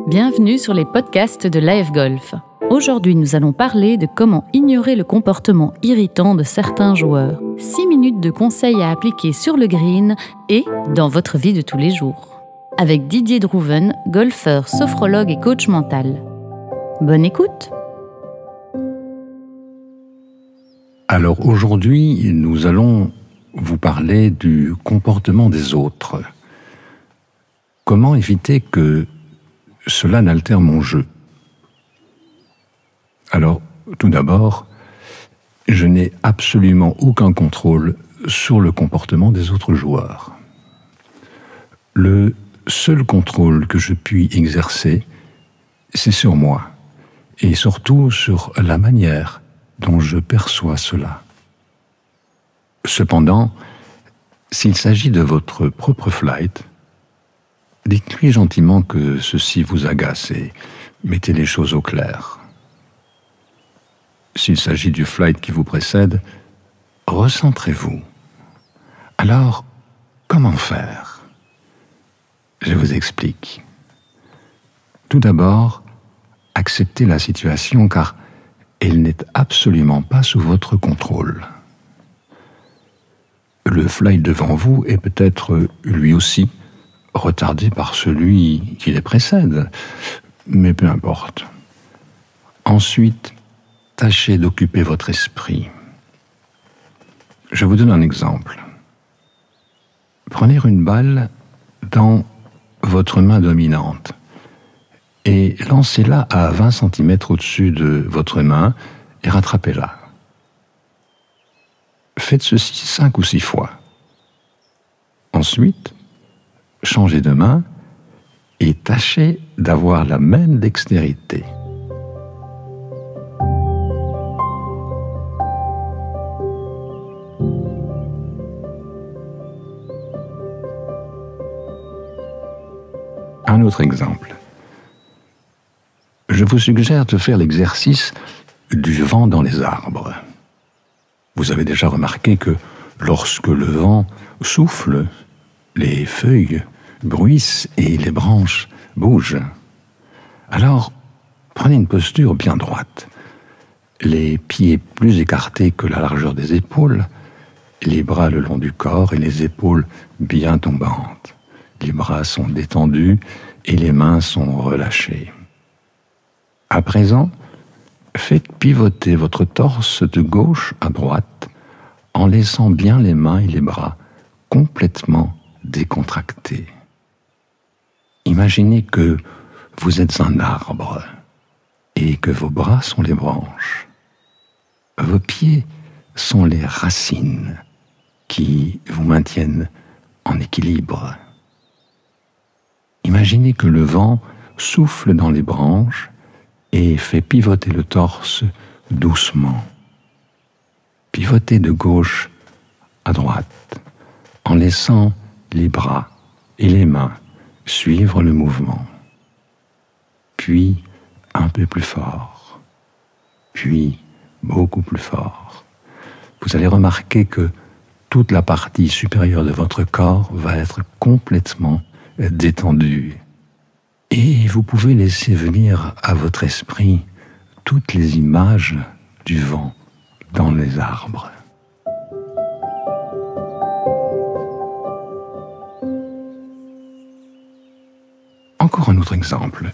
Bienvenue sur les podcasts de l'AF Golf. Aujourd'hui, nous allons parler de comment ignorer le comportement irritant de certains joueurs. 6 minutes de conseils à appliquer sur le green et dans votre vie de tous les jours. Avec Didier Drouven, golfeur, sophrologue et coach mental. Bonne écoute! Alors aujourd'hui, nous allons vous parler du comportement des autres. Comment éviter que cela n'altère mon jeu? Alors, tout d'abord, je n'ai absolument aucun contrôle sur le comportement des autres joueurs. Le seul contrôle que je puis exercer, c'est sur moi, et surtout sur la manière dont je perçois cela. Cependant, s'il s'agit de votre propre flight, dites-lui gentiment que ceci vous agace et mettez les choses au clair. S'il s'agit du flight qui vous précède, recentrez-vous. Alors, comment faire? Je vous explique. Tout d'abord, acceptez la situation car elle n'est absolument pas sous votre contrôle. Le flight devant vous est peut-être lui aussi retardé par celui qui les précède, mais peu importe. Ensuite, tâchez d'occuper votre esprit. Je vous donne un exemple. Prenez une balle dans votre main dominante et lancez-la à 20 cm au-dessus de votre main et rattrapez-la. Faites ceci 5 ou 6 fois. Ensuite, changez de main et tâchez d'avoir la même dextérité. Un autre exemple. Je vous suggère de faire l'exercice du vent dans les arbres. Vous avez déjà remarqué que lorsque le vent souffle, les feuilles bruissent et les branches bougent. Alors, prenez une posture bien droite, les pieds plus écartés que la largeur des épaules, les bras le long du corps et les épaules bien tombantes. Les bras sont détendus et les mains sont relâchées. À présent, faites pivoter votre torse de gauche à droite en laissant bien les mains et les bras complètement décontractés. Imaginez que vous êtes un arbre et que vos bras sont les branches. Vos pieds sont les racines qui vous maintiennent en équilibre. Imaginez que le vent souffle dans les branches et fait pivoter le torse doucement. Pivotez de gauche à droite en laissant les bras et les mains suivre le mouvement. Puis un peu plus fort, puis beaucoup plus fort. Vous allez remarquer que toute la partie supérieure de votre corps va être complètement détendue. Et vous pouvez laisser venir à votre esprit toutes les images du vent dans les arbres. Encore un autre exemple.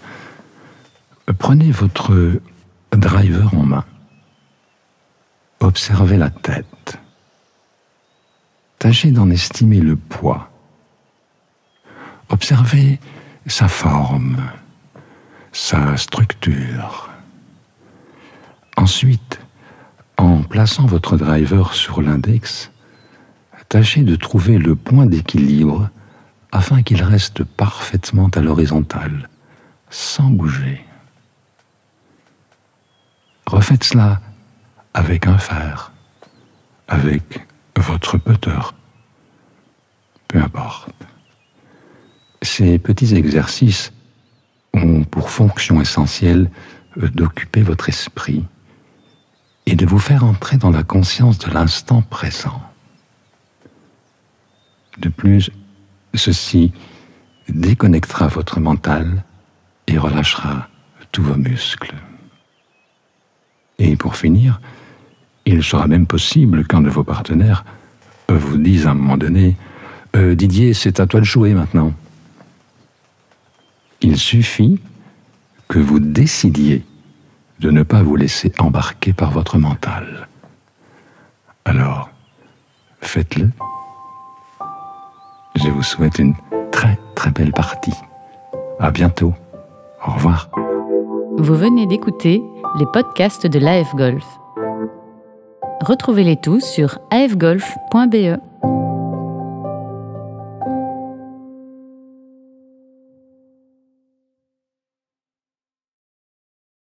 Prenez votre driver en main. Observez la tête. Tâchez d'en estimer le poids. Observez sa forme, sa structure. Ensuite, en plaçant votre driver sur l'index, tâchez de trouver le point d'équilibre afin qu'il reste parfaitement à l'horizontale, sans bouger. Refaites cela avec un fer, avec votre putter, peu importe. Ces petits exercices ont pour fonction essentielle d'occuper votre esprit et de vous faire entrer dans la conscience de l'instant présent. De plus, ceci déconnectera votre mental et et relâchera tous vos muscles. Et pour finir, il sera même possible qu'un de vos partenaires vous dise à un moment donné « Didier, c'est à toi de jouer maintenant ». Il suffit que vous décidiez de ne pas vous laisser embarquer par votre mental. Alors, faites-le. Je vous souhaite une très très belle partie. À bientôt. Au revoir. Vous venez d'écouter les podcasts de l'AF Golf. Retrouvez-les tous sur afgolf.be.